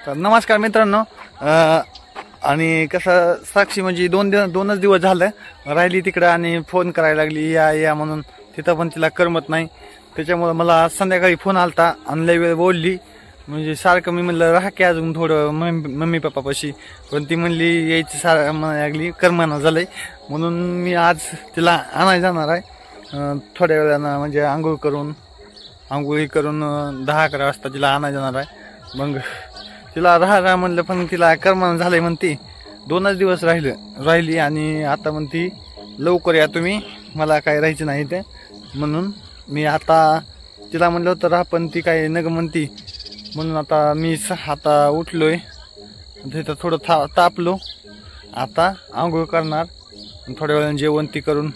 तर नमस्कार मित्रांनो, आणि कसं साक्षी म्हणजे दोनच दिवस झालं राहिली तिकडं आणि फोन करायला लागली या या म्हणून, तिथं पण तिला करमत नाही. त्याच्यामुळे मला संध्याकाळी फोन आलता आणि लय वेळ बोलली. म्हणजे सारखं मी म्हणलं राहा की अजून थोडं मम्मी पप्पापाशी, पण ती म्हणली यायची लागली करमाना झालंय. म्हणून मी आज तिला आणायला जाणार आहे थोड्या वेळानं, म्हणजे आंघोळी करून 10-11 वाजता तिला आणायला जाणार आहे. मग तिला राहा म्हणलं, पण तिला करमाना झालंय म्हणती. 2च दिवस राहिली आणि आता म्हणती लवकर या तुम्ही, मला काय राहायचं नाही ते. म्हणून मी आता तिला म्हणलं होतं राहा, पण ती काय नग म्हणती. म्हणून आता मी आता उठलोय, तिथं थोडं तापलो. आता आंघोळ करणार, थोड्या वेळाने जेवण ती करून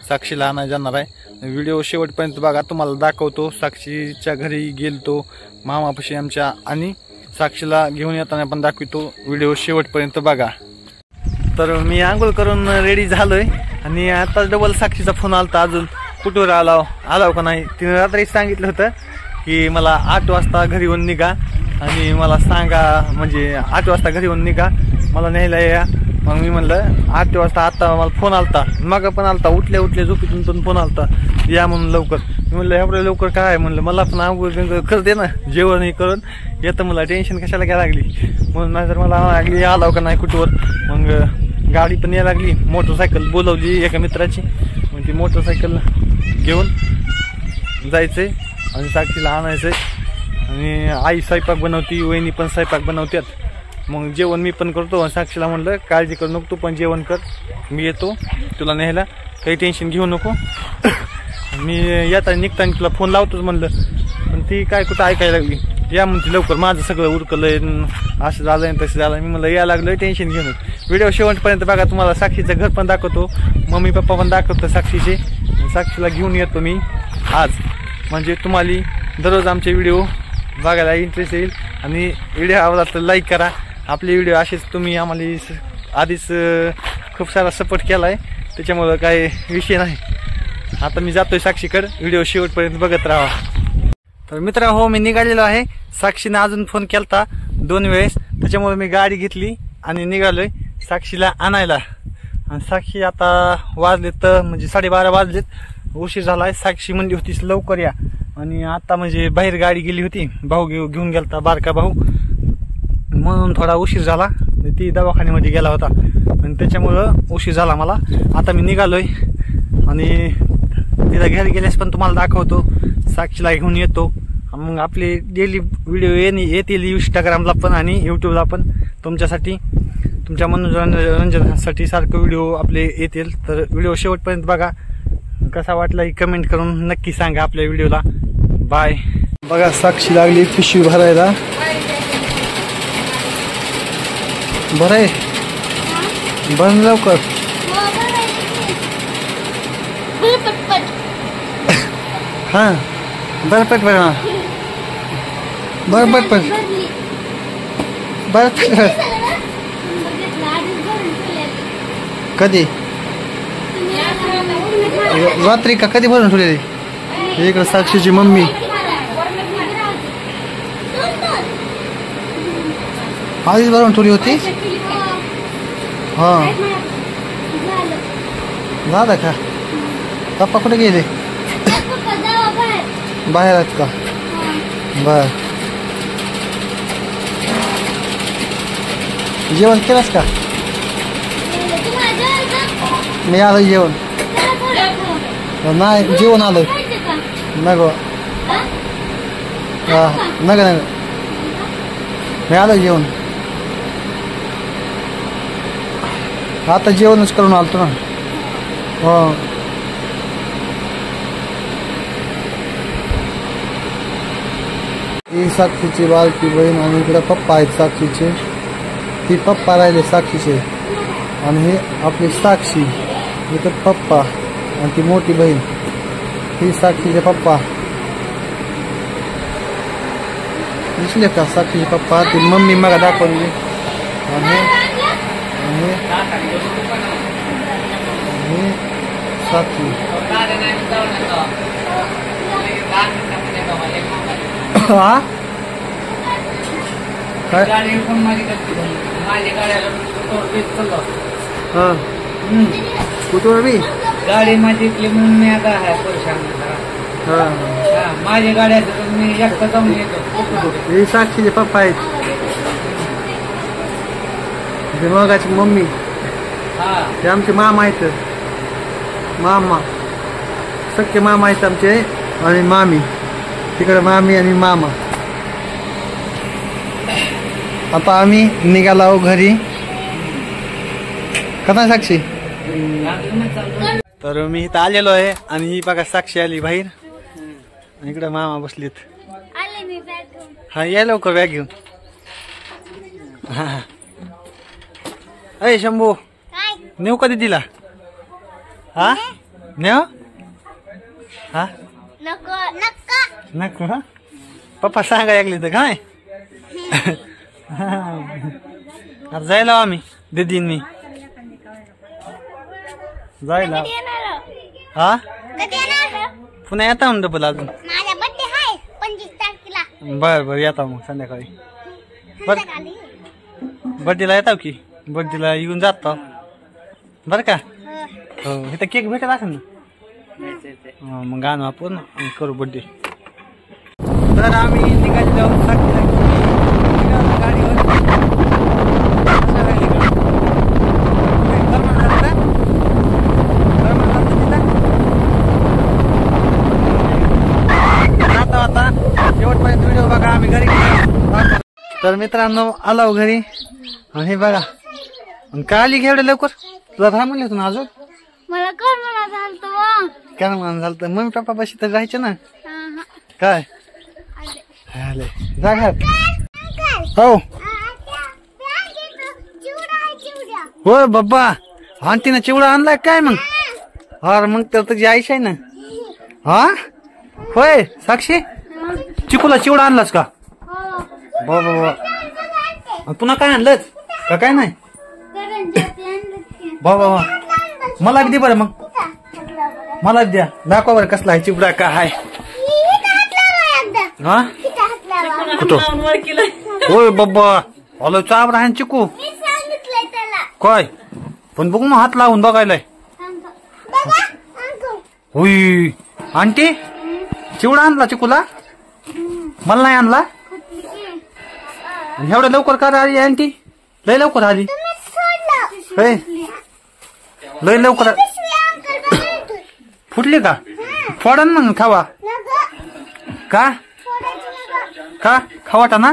साक्षीला आणायला जाणार आहे. व्हिडिओ शेवटपर्यंत बघा, तुम्हाला दाखवतो. साक्षीच्या घरी गेलतो मामापाशी आमच्या, आणि साक्षीला घेऊन येताना पण दाखवतो. व्हिडिओ शेवटपर्यंत बघा. तर मी आंघोळ करून रेडी झालोय आणि आता डबल साक्षीचा फोन आलता, अजून कुठवर आलाव का नाही. तिने रात्री सांगितलं होतं की मला 8 वाजता घरी येऊन निघा आणि मला सांगा, म्हणजे 8 वाजता घरी येऊन निघा, मला न्यायला या. मग मी म्हणलं 8 वाजता. आता मला फोन आलता, मग पण आलता, उठल्या झोपेतून पण फोन आलता या म्हणून लवकर. मी म्हणलं एवढं लवकर काय म्हणलं, मला पण आंघोळ करते ना, जेवण हे करून येतं, मला टेन्शन कशाला घ्यायला लागली. म्हणून नाहीतर मला लागली आलाव का नाही कुठवर. मग गाडी पण यायला लागली, मोटरसायकल बोलवली एका मित्राची. मग ती मोटरसायकल घेऊन जायचंय आणि साक्षीला आणायचंय. आणि आई स्वयंपाक बनवती, वहिनी पण स्वयंपाक बनवतात. मग जेवण मी पण करतो. साक्षीला म्हणलं काळजी करू नको, तू पण जेवण कर, मी येतो तुला न्यायला, काही टेन्शन घेऊ नको. मी येताना निघताना तुला फोन लावतोच म्हणलं, पण ती काय कुठं ऐकायला लागली. या म्हणते लवकर, माझं सगळं उरकलंय, असं झालंय तसं झालं. मी म्हणलं या लागलं, टेन्शन घेऊ नको. व्हिडिओ शेवटपर्यंत बघा, तुम्हाला साक्षीचं घर पण दाखवतो, मम्मी पप्पा पण दाखवतो साक्षीचे. साक्षीला घेऊन येतो मी आज, म्हणजे तुम्हाला दररोज आमचे व्हिडिओ बघायला इंटरेस्ट येईल. आणि व्हिडिओ आवडला तर लाईक करा. आपले व्हिडिओ असेच तुम्ही आम्हाला आधीच खूप सारा सपोर्ट केला आहे, त्याच्यामुळं काय विषय नाही. आता मी जातोय साक्षीकडे, व्हिडिओ शेवटपर्यंत बघत राहा. तर मित्र हो, मी निघालेलो आहे. साक्षीने अजून फोन केलता 2 वेळेस, त्याच्यामुळे मी गाडी घेतली आणि निघालोय साक्षीला आणायला. आणि साक्षी आता वाजलेत, म्हणजे 12:30 वाजलेत, उशीर झाला आहे. साक्षी म्हणली होती लवकर या, आणि आता म्हणजे बाहेर गाडी गेली होती, भाऊ घेऊन गेलता, बारका भाऊ, म्हणून थोडा उशीर झाला. ती दवाखान्यामध्ये गेला होता आणि त्याच्यामुळं उशीर झाला मला. आता मी निघालोय आणि तिला घरी गेल्यास पण तुम्हाला दाखवतो, साक्षीला घेऊन येतो. मग आपले डेली व्हिडिओ येतील इंस्टाग्रामला पण आणि यूट्यूबला पण, तुमच्यासाठी, तुमच्या मनोरंजनासाठी सारखं व्हिडिओ आपले येतील. तर व्हिडिओ शेवटपर्यंत बघा, कसा वाटला ही कमेंट करून नक्की सांगा आपल्या व्हिडिओला. बाय. बघा साक्षी लागली पिशवी भरायला. बरं बंद लवकर. हां बरं पट बरं बरं पट पट बरं पट. कधी रात्री का कधी भरून ठेवलेली? इकडं साक्षीची मम्मी. आधीच भरून ठेवली होती. हां झालं का? पप्पा कुठे गेले? बाहेर आहेत का? बर. जेवण केलंस का? मी आलोय जेवण. नाही जेवण आलोय. नको नका मी आलोय जेवण. आता जेवणच करून आलतो ना. हो ही साक्षीची बारकी बहीण, आणि इकडे पप्पा आहेत साक्षीचे. ती पप्पा राहिले साक्षीचे, आणि हे आपली साक्षी, इकडे पप्पा, आणि ती मोठी बहीण ही साक्षीचे पप्पा. दिसले का साक्षीचे पप्पा? ती मम्मी मग दाखवली. आणि साक्षी. हा काय गाडी पण माझी माझ्या गाड्याला हा कुठं मी गाडी माझी इथली म्हणून मी आता आहे परेशान हा माझ्या गाड्याचं मी एकटा जाऊन येतो. हे साक्षीचे पप्पा आहेत ते मगाची मम्मी ते आमचे मामा आहेत मामा सख्खे मामा आहेत आमचे आणि मामी तिकडे मामी आणि मामा. आता आम्ही निघालो घरी कसा साक्षी. तर मी इथं आलेलो आहे आणि ही बघा साक्षी आली बाहेर इकडे मामा बसलीत. हा या लवकर बॅग घेऊन. हा अय शंभू नेऊ कधी दिला हा नेऊ हा नको हा पप्पा सांगा ऐकली तर काय आता जायला आम्ही दीदीन मी जायला हा पुन्हा येता मग डबल अजून बर बर येता मग संध्याकाळी बर बर्थडेला येताव की बर्थडेला येऊन जातो बर का. हो इथं केक भेटत असेल ना मग आणू आपण करू बर्थडे. तर आम्ही निघालेलो गाडीवर आता शेवटपर्यंत व्हिडिओ बघा आम्ही घरी. तर मित्रांनो आलो घरी हे बघा काय आली घेवढे लवकर तुला थांब म्हणले होतं ना अजून मला करमना झालं काय म्हणून झालं मम्मी पप्पा पाशी तर राहायचे ना काय आले जागात हो होय बाबा आंटीनं चिवडा आणलाय काय मग अरे मग तर तुझी आईश आहे ना हा होय साक्षी चिकूला चिवडा आणलास का बाबा बाबा पुन्हा काय आणलंच का काय नाही बाबा मला बी दे बरं मग मला द्या दाखवा बरं कसला आहे चिवडा का आहे हा कुठं होय बाबा आलो चाबर आहे चिकू काय पण बघू ना हात लावून बघायलाय होय आंटी चिवडा आणला चिकूला मला नाही आणला एवढं लवकर का आली आंटी लय लवकर आली लय लवकर फुटली का फोडा ना मग खावा का का खावाटा ना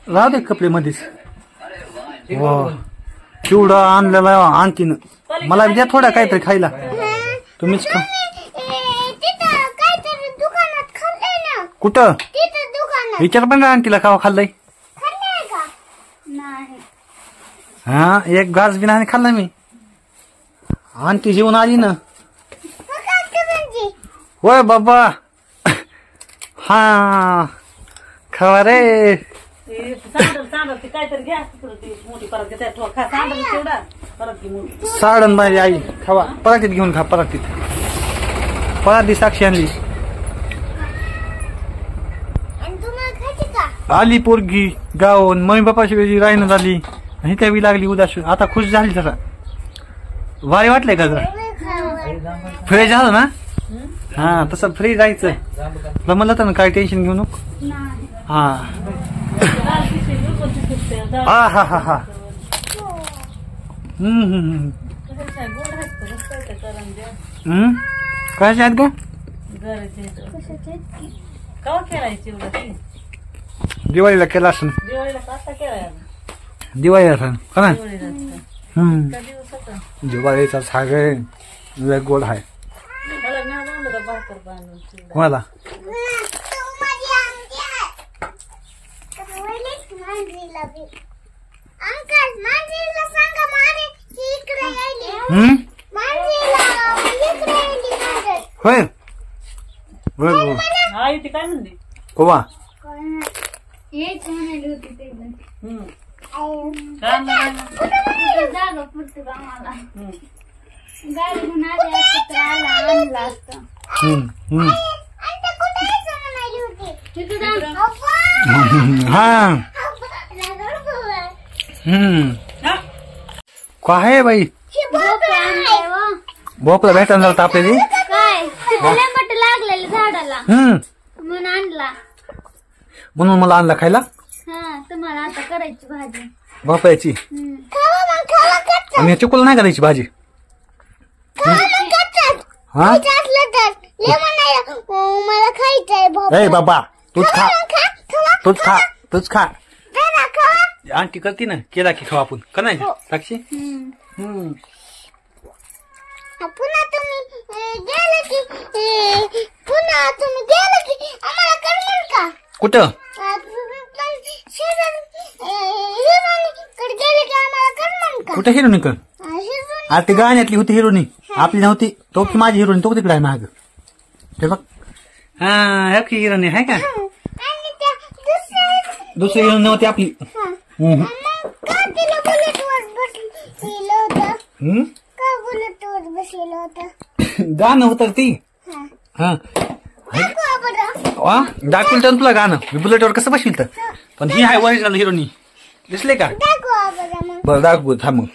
राहू दे कपडे मध्येच चिवडा आणलेला आणखीन मला द्या थोडा काहीतरी खायला तुम्हीच खा कुठं विचार पण आणखीला खावा खाल्लंय हा एक घास बी नाही खाल्ला मी आंटी जेवण आली ना होय बाबा हा खावा रे साडण माझी आई खावा पराठीत घेऊन खा पराठी साक्षी आणली आली पोरगी गावून मम्मी बापाची वेळी राहिनं झाली आणि त्या बी लागली उदास आता खुश झाली जरा भारी वाटलंय का जरा फ्रेश झालं ना हा तसं फ्री जायचं तुला म्हणलं तर ना काय टेन्शन घेऊ नको हा हा हा हा हा कशाचे आहेत का दिवाळीला केला असं दिवाळीला का ना दिवाळीचा साग लय गोड आहे कोणाला होय काय म्हणते कोवा जागा पुरते आम्हाला गाडी घेऊन आले असते तर आला आणला असतं हा काय आहे बाई भोपळा भेटायला झाला आपल्याला काय लेंबट लागलेलं झाडाला म्हणून आणला. म्हणून मला आणला खायला हा तुम्हाला आता करायची भाजी. भोपळ्याची आणि चिकोला नाही करायची भाजी. हा मला खायचंय ए बाबा तूच खा आंटी करते ना केला की खाऊ आपण का नाही साक्षी. पुन्हा तुम्ही गेले की आम्हाला करणार का कुठं गेले की आम्हाला करणार का कुठं हिरोनी कर आज ती गाण्यातली होती हिरोनी आपली नव्हती तो की माझी हिरोनी तो तिकडे आहे महाग ते बघ. हा की हिरोनी आहे का आणि त्या दुसरी हिरोनी नव्हती आपली. का तिला बुलेटवर बसलेलं होतं का बुलेटवर बसलेलं होतं गाणं होतं ती. हा दाखवा बरं. वा दाखवून तर तुला गाणं मी बुलेटवर कसं बसविल तर पण ही आहे ओरिजिनल हिरोनी दिसले का दाखवा बरं मग. बरं दाखवू थांब मग.